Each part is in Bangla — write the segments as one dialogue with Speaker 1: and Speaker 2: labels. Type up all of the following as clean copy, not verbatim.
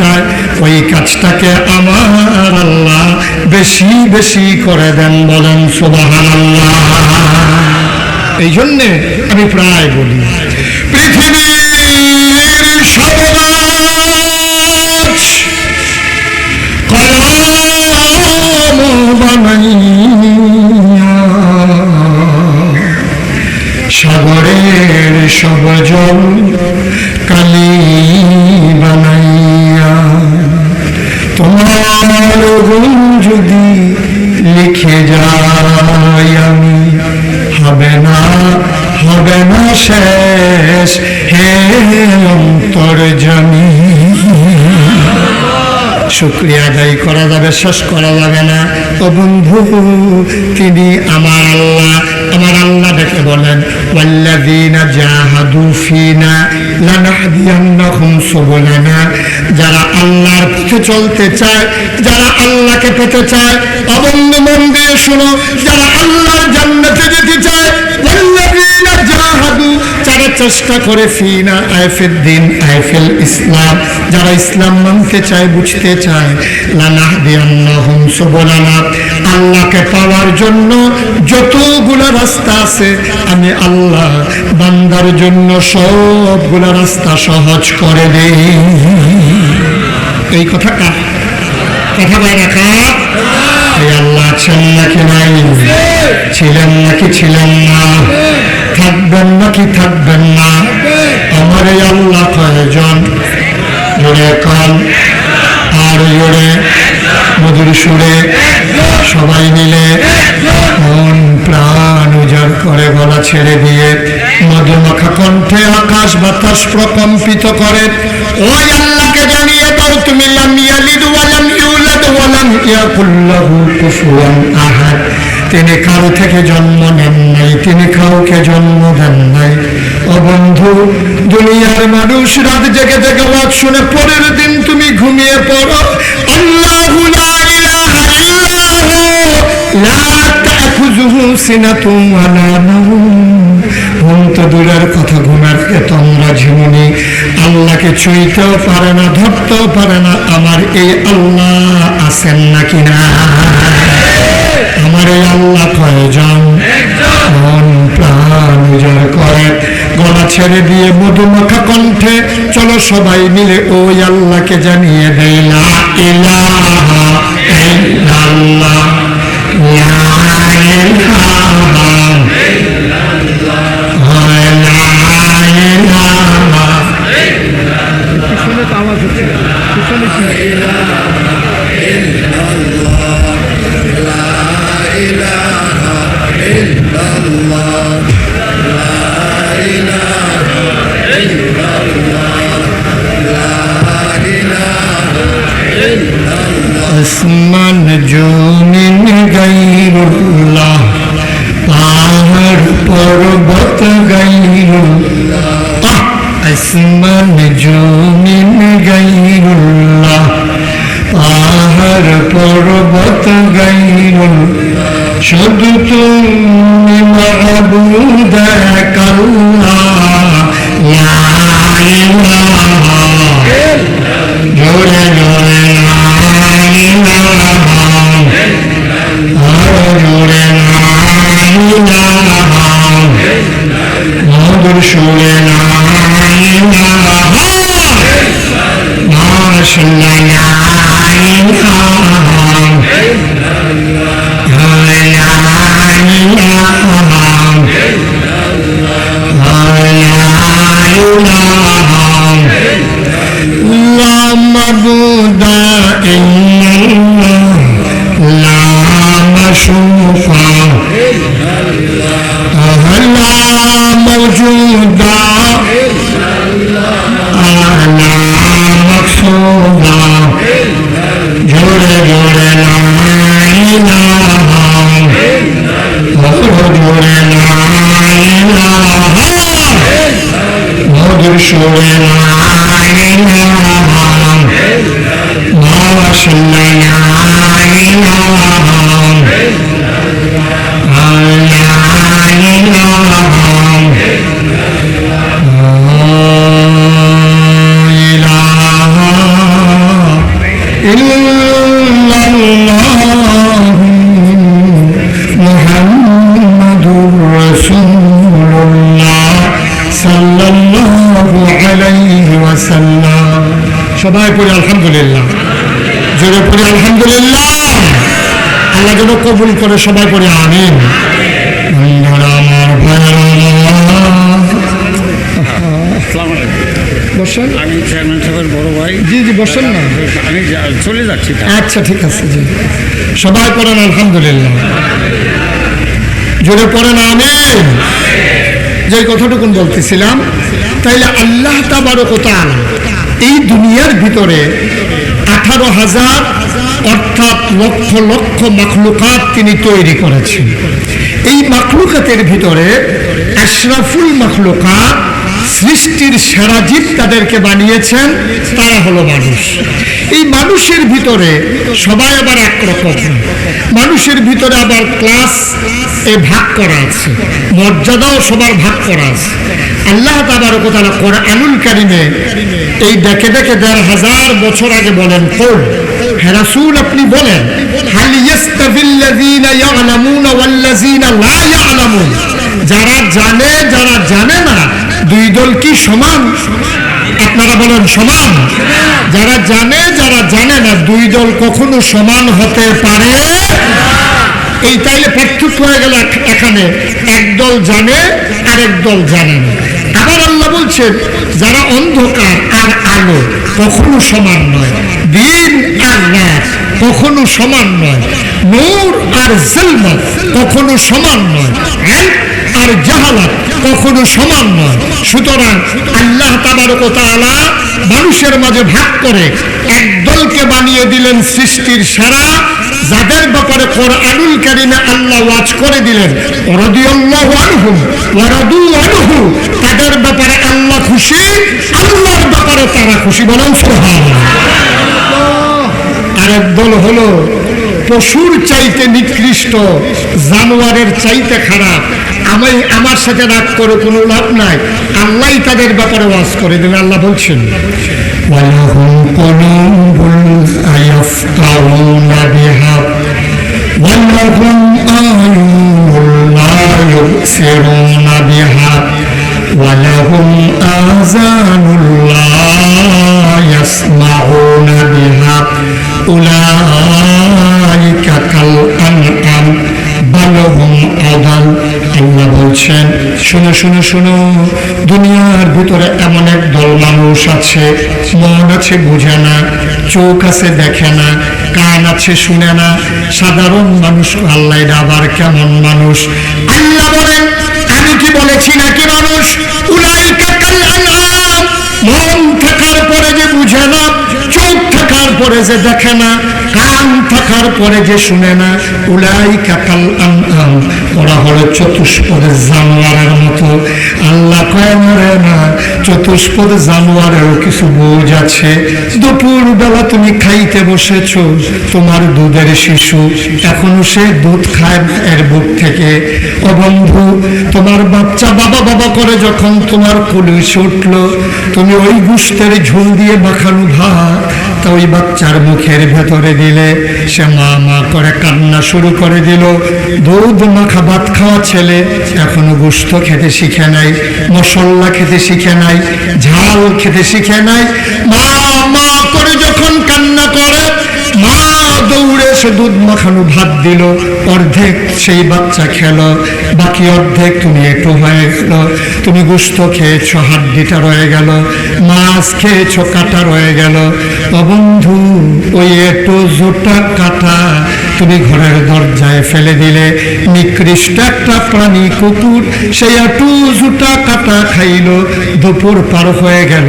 Speaker 1: চায় ওই কাজটাকে আমার আল্লাহ বেশি বেশি করে দেন। বলেন সুবহানাল্লাহ। এই জন্যে আমি প্রায় বলি পৃথিবীর সব গাছ কলম বানাইয়া, সাগরের সব জল কালি বানাইয়া, তোমার গুণ যদি লিখে যাই আমি, হবে না শেষ হে অন্তর্যামী। শুকরিয়া আদায় করা যাবে, শেষ করা যাবে না। ও বন্ধু, তিনি আমার আল্লাহ। আমার আল্লাহ ডেকে বলেন ওয়াল্লাযীনা জাহাদু ফীনা লানাহদিয়ান্নাহুম সুবুলানা। যারা আল্লাহর পথে চলতে চায়, যারা আল্লাহকে পেতে চায়, অবন্ধু মন দিয়ে শুনো, যারা আল্লাহর জান্নাতে যেতে চায়, ওয়াল্লাযীনা জাহাদু, যারা চেষ্টা করে, ফীনা আইফিদ্দিন আইফিল ইসলাম, যারা ইসলাম মানতে চায়, বুঝতে চায়, লানাহদিয়ান্নাহুম সুবুলানা। আল্লাহকে পাওয়ার জন্য যতগুলো রাস্তা আছে, আমি আল্লাহ বান্দার জন্য সবগুলো রাস্তা সহজ করে দেই। এই কথা কার কথা বলে কার? এই আল্লাহ আছেন নাকি নাই? ছিলেন নাকি ছিলেন না? থাকবেন নাকি থাকবেন না? আমার এই আল্লাহ কয়জন? জোরে কান আর জোরে মধুর সুরে সবাই মিলে মন প্রাণ উজাড় করে গলা ছেড়ে দিয়ে মধুমাখা কণ্ঠে আকাশ বাতাস প্রকম্পিত করে ওই আল্লাহকে জানিয়ে দাও, তুমি লাম ইয়ালিদ ওয়া লাম ইউলাদ ওয়া লাম ইয়াকুল লাহু কুফুয়ান আহাদ। তিনি কারো থেকে জন্ম নেন নাই, তিনি কাউকে জন্ম দেন নাই। ও বন্ধু, দুনিয়ার মানুষ রাত জেগে জেগে ওয়াজ শুনে, পরের দিন তুমি ঘুমিয়ে পড়ো। আল্লাহু লা ইলাহা ইল্লাহু লা তাখুযুহু সিনাতুন ওয়া লা নাওম। ঘুম তো দূরের কথা, ঘুমের আগে তোমরা ঝিমুনি। আল্লাহকে ছুঁইতেও পারে না, ধরতেও পারে না। আমার এই আল্লাহ আছেন নাকি না? আমার এই আল্লাহ কয়জন? মন প্রাণ উজাড় করে গলা ছেড়ে দিয়ে মধুমাখা কণ্ঠে চলো সবাই মিলে ওই আল্লাহকে জানিয়ে দেই লা ইলাহা ইল্লাল্লাহ লা ইলাহা আসমান জমিন গায়রুল্লাহ, পাহাড় পর্বত গায়রুল্লাহ। আসমান জমিন গায়রুল্লাহ, পাহাড় পর্বত গায়রুল্লাহ। শুধু তুমি মাবুদ এক আল্লাহ, লা ইলাহা জোরে জোরে লা ইলাহা আরো জোরে লা ইলাহা মধুর সুরে লা ইলাহা মাশাআল্লাহ লা ইলাহা জোরে জোরে লা ইলাহা জোরে লা ইলাহা মধুর সুরে লা ইলাহা মাশাআল্লাহ লা ইলাহা ইল্লাল্লাহু মুহাম্মাদুর রাসূলুল্লাহ সাল্লাল্লাহু আলাইহি ওয়াসাল্লাম। সবাই পড়ি আলহামদুলিল্লাহ, জোরে পড়ি আলহামদুলিল্লাহ। আল্লাহ যেন কবুল করে, সবাই পড়ি আমিন। আমার বসেন,
Speaker 2: আমি চেয়ারম্যান সাহেবের বড় ভাই।
Speaker 1: জি জি বসেন না,
Speaker 2: আমি চলে যাচ্ছি।
Speaker 1: আচ্ছা ঠিক আছে জি। সবাই পড়েন আলহামদুলিল্লাহ, জোরে পড়েন আমিন। যে কথাটুকুন বলতেছিলাম, তাইলে আল্লাহ তাবারক ওয়া তাআলা এই দুনিয়ার ভিতরে 18,000 অর্থাৎ লক্ষ লক্ষ মাখলুকাত তিনি তৈরি করেছেন। এই মাখলুকাতের ভিতরে আশরাফুল মাখলুকাত, সৃষ্টির সেরা জীব তাদেরকে বানিয়েছেন, তারা হলো মানুষ। এই মানুষের ভিতরে সবাই আবার একরকম, মানুষের ভিতরে আবার ক্লাস এ ভাগ করা আছে, মর্যাদাও সবার ভাগ করা আছে। আল্লাহ তাবারক ওয়া তাআলা কোরআনুল কারীমে এই ডেকে ডেকে 1,500 বছর আগে বলেন, কোন হে রাসূল আপনি বলেন, হাল ইয়াস্তাবিল্লাযীনা ইয়ালামুনা ওয়াল্লাযীনা লা ইয়ালামুন, যারা জানে যারা জানে না, দুই দল কি সমান? আপনারা বলেন সমান? যারা জানে যারা জানে না, দুই দল কখনো সমান হতে পারে। এই তাইলে পার্থক্য হয়ে গেল এখানে, একদল জানে আর একদল জানে না। আবার আল্লাহ বলছেন, যারা অন্ধকার আর আলো কখনো সমান নয়, দিন আর রাত কখনো সমান নয়, নূর আর জুলমাত কখনো সমান নয়, আর জাহালাত কখনো সমান নয়। সুতরাং আল্লাহ তাবারক ওয়া তাআলা মানুষের মাঝে ভাগ করে একদলকে বানিয়ে দিলেন সৃষ্টির সেরা, যাদের ব্যাপারে কোরআনুল কারীমে আল্লাহ ওয়াজ করে দিলেন, রাদিয়াল্লাহু আনহুম ওয়া রাদু আনহু, তাদের ব্যাপারে আল্লাহ খুশি, আল্লাহর ব্যাপারে তারা খুশি। বলেন সুবহানাল্লাহ। আরেক দল হলো পশুর চাইতে নিকৃষ্ট, জানোয়ারের চাইতে খারাপ। আমার সাথে রাগ করে কোনো লাভ নাই, আল্লাহ তাদের ব্যাপারে ওয়াজ করে দেবেন। আল্লাহ বলছেন, ওয়ালাহুম কুলুবুন ইয়াফকাহুনা বিহা ওয়ালাহুম আ'য়ুনুন লা ইউবসিরুনা বিহা ওয়ালাহুম আযানুন লা ইয়াসমাউনা বিহা উলাইকা কাল আনআম বাল হুম আদাল। আল্লাহ বলছেন, শুনো শুনো শুনো, দুনিয়ার ভিতরে এমন এক দল মানুষ আছে, মন আছে বুঝে না, চোখ আছে দেখে না, কান আছে শুনে না। সাধারণ মানুষ আল্লাহ আবার কেমন মানুষ? আল্লাহ বলেন, আমি কি বলেছি নাকি মানুষ? উলাইকা কাল আনআম, মন থাকার পরে যে বুঝে না, চোখ থাকার পরে যে দেখে না, কান থাকার পরে যে শুনে না, উলাইকা কাল আনআম, ওরা হলো চতুষ্পদের জানোয়ারের মতো। আল্লাহ কয় মরে না, চতুষ্পদ জানোয়ারেরও কিছু বোঝ আছে। দুপুর বেলা তুমি খাইতে বসেছো, তোমার দুধের শিশু এখনো সে দুধ খায় এর বুক থেকে। ও বন্ধু, তোমার বাচ্চা বাবা বাবা করে যখন তোমার কোলে উঠলো, তুমি ওই গোশতের ঝোল দিয়ে মাখানো ভাত তা ওই বাচ্চার মুখের ভেতরে দিলে, সে মা মা করে কান্না শুরু করে দিল। দুধ মাখা ভাত খাওয়া ছেলে এখনো গোশত খেতে শিখে নাই, মশলা খেতে শিখে নাই, ঝাল খেতে শিখে নাই। মা মা করে যখন কান্না করে, মা দৌড়ে সে দুধ মাখানো ভাত দিল, অর্ধেক সেই বাচ্চা খেলো, বাকি অর্ধেক তুমি একটু হয়ে গেল। তুমি গোশত খেয়েছো, হাড্ডিটা রয়ে গেল, মাছ খেয়েছো, কাটা রয়ে গেল। ও বন্ধু, ওই একটু জোটা কাটা তুমি ঘরের দরজায় ফেলে দিলে। নিকৃষ্ট একটা প্রাণী কুকুর সেই একটু জোটা কাটা খাইল। দুপুর পার হয়ে গেল,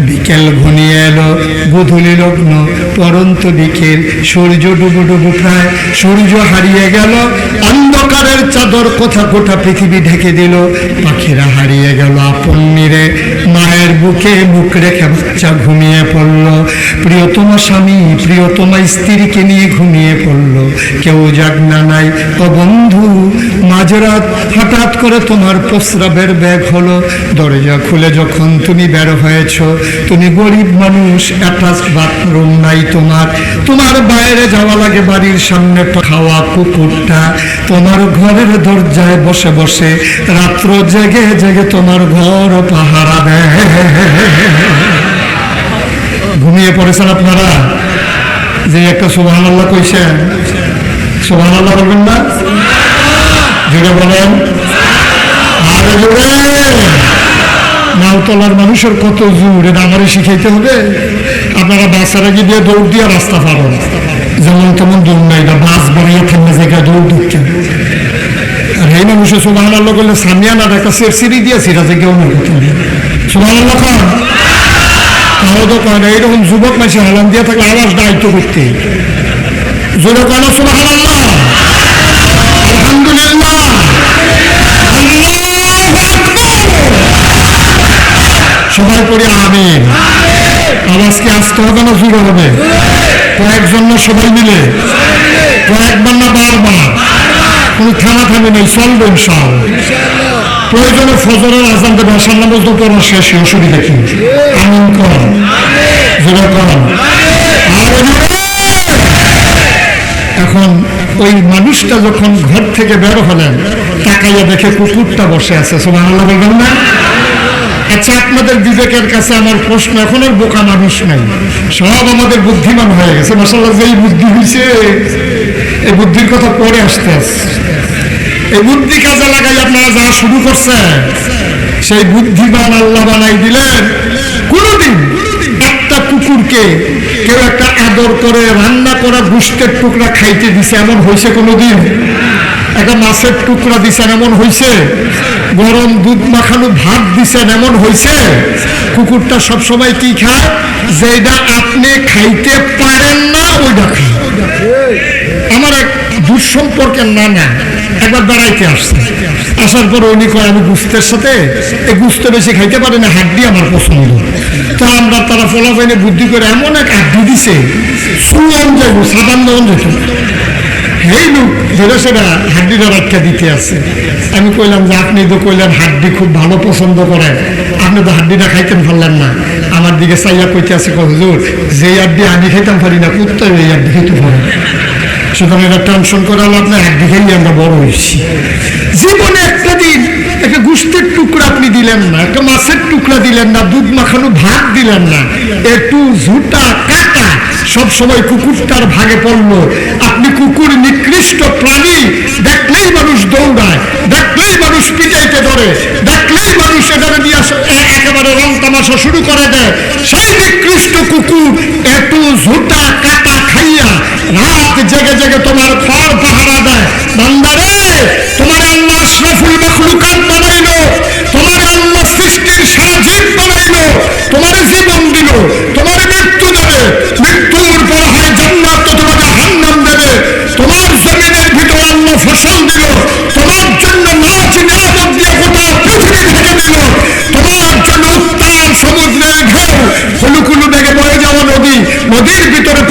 Speaker 1: বিকেল ঘনিয়ে এলো, গোধূলি লগ্ন, পরন্ত বিকেল, সূর্য ডুবু ডুবু প্রায়, সূর্য হারিয়ে গেল, অন্ধকারের চাদর কোথা কোথা পৃথিবী ঢেকে দিল, পাখিরা হারিয়ে গেল আপন নিরে। মায়ের বুকের বুকে বুক রেখে বাচ্চা ঘুমিয়ে পড়ল, প্রিয়তমা স্বামী প্রিয়তমা স্ত্রীকে নিয়ে ঘুমিয়ে পড়ল, কেউ জাগনা নাই। ও বন্ধু, মাঝরাত হঠাৎ করে তোমার প্রস্রাবের ব্যাগ হলো, দরজা খুলে যখন তুমি বের হয়েছ, তুমি গরিব মানুষ, অ্যাটাচ বাথরুম নাই তোমার, তোমার বাইরে যাওয়া লাগে বাড়ির সামনে খাওয়া কুকুরটা তোমার ঘরের দরজায় বসে বসে রাত্র জেগে জেগে তোমার ঘর পাহারা দেয়। ঘুমিয়ে পড়েছেন আপনারা? যে একটা সুবহানাল্লাহ কইছেন, সুবহানাল্লাহ বলবেন না? জোরে বলেন, আরে জোরে। নাওতলার মানুষের কত জোর, এটা আমারই শিখাইতে হবে? আপনারা বাসারা গিয়ে দিয়ে দৌড় দিয়ে রাস্তা পারেন, যেমন তেমন দৌড় নাই, এটা বাস বাড়িয়ে থাকলে জায়গায় দৌড় দিচ্ছেন। আর এই মানুষের সুবহানাল্লাহ করলে সামিয়ানা একটা সিঁড়ি দিয়েছি রাজে কেউ না কথা সুবহানাল্লাহ খান। তাও তো কয় না, এইরকম যুবক মাসে হালান দিয়ে থাকলে আওয়াজ দায়িত্ব করতে জোরে কয় না সুবহানাল্লাহ, আলহামদুলিল্লাহ, সবাই পড়ি আমিন। আওয়াজকে আসতে হবে না জোরে হবে? কয়েকজন না সবাই মিলে? কয়েকবার না বারবার? কোনো থামাথামি নেই, চলবে ইনশাআল্লাহ। প্রয়োজনে ফজরের আজান দেবে, আসার নামাজ তো পড়া শেষ, অসুবিধা কি? আমিন কর, জোরে কর। এখন ওই মানুষটা যখন ঘর থেকে বের হলেন, তাকাইয়া দেখে কুকুরটা বসে আছে, সুবহানাল্লাহ বলবেন না? আচ্ছা, আপনাদের বিবেকের কাছে আমার প্রশ্ন, এখন আর বোকা মানুষ নাই, সব আমাদের বুদ্ধিমান হয়ে গেছে মাশাআল্লাহ। যেই বুদ্ধি হয়েছে, এই বুদ্ধির কথা পরে আসতে আসছে। এই বুদ্ধি কাজে লাগাই আপনারা যা শুরু করছেন, সেই বুদ্ধিমান আল্লাহ বানাই দিলেন। কোনদিন একটা কুকুরকে কেউ একটা আদর করে রান্না করা গোশতের টুকরা খাইতে দিছে এমন হয়েছে কোনোদিন? একটা মাছের টুকরা দিছেন এমন হয়েছে? গরম দুধ মাখানো ভাত দিছেন এমন হয়েছে? কুকুরটা সবসময় কি খায়? যেটা আপনি খাইতে পারেন না ওইটা খায়। আমার এক দুঃসম্পর্কের নানা একবার বেড়াইতে আসছে, আসার পর উনি কয় আমি গুস্তের সাথে এই গুস্ত বেশি খাইতে পারি না, হাড্ডি আমার পছন্দ। তা আমরা তারা ফলাফাইনে বুদ্ধি করে এমন এক হাড্ডি দিছে, সুয়ান যাইব সাবান দেওয়ান যেত, এই লোক ধরে সেটা হাড্ডিটা রাখা দিতে আছে। আমি কইলাম যে আপনি তো কইলেন হাড্ডি খুব ভালো পছন্দ করেন, আপনি তো হাড্ডিটা খাইতেন পারলেন না। আমার দিকে চাইয়া কইতে আছে, হুজুর যে হাড্ডি আমি খাইতাম পারি না, কুত্তায় এই হাড্ডি খাইতে পারি। সুতরাং এটা টেনশন করে আপনি হাড্ডি খাইলে আমরা বড় হয়েছি। জীবনে একটা দিন একটা গোশতের টুকরা আপনি দিলেন না, একটা মাছের টুকরা দিলেন না, দুধ মাখানো ভাত দিলেন না, একটু ঝুটা কাটা সব সময় কুকুরটার ভাগে পড়লো। আপনি কুকুর নিকৃষ্ট প্রাণী, দেখলেই মানুষ দৌড়ায়, দেখলেই মানুষ পিটাইতে ধরে, দেখলেই মানুষ এখানে দিয়ে একেবারে রং তামাশা শুরু করে দেয়। সেই নিকৃষ্ট কুকুর একটু ঝুটা কাটা খাইয়া রাত জেগে জেগে তোমার ঘর পাহারা দেয়। বান্দারে, তোমার আল্লাহ আশরাফুল মাখলুকাত বানাইলো, তোমার আল্লাহ সৃষ্টির সারা জীব বানাইলো, তোমার জীবন দিল, তোমার মৃত্যু দেবে, মৃত্যুর পর হয় জান্নাত, তোমার জাহান্নাম দেবে। তোমার জমিনের ভিতর আল্লাহ ফসল দিল, তোমার জন্য নাচ নিয়ামত দিয়ে গোটা পৃথিবী থেকে দিল, তোমার জন্য উত্তাল সমুদ্রের ঢেউ, কুলুকুলু বেগে বয়ে যাওয়া নদী, নদীর ভিতরে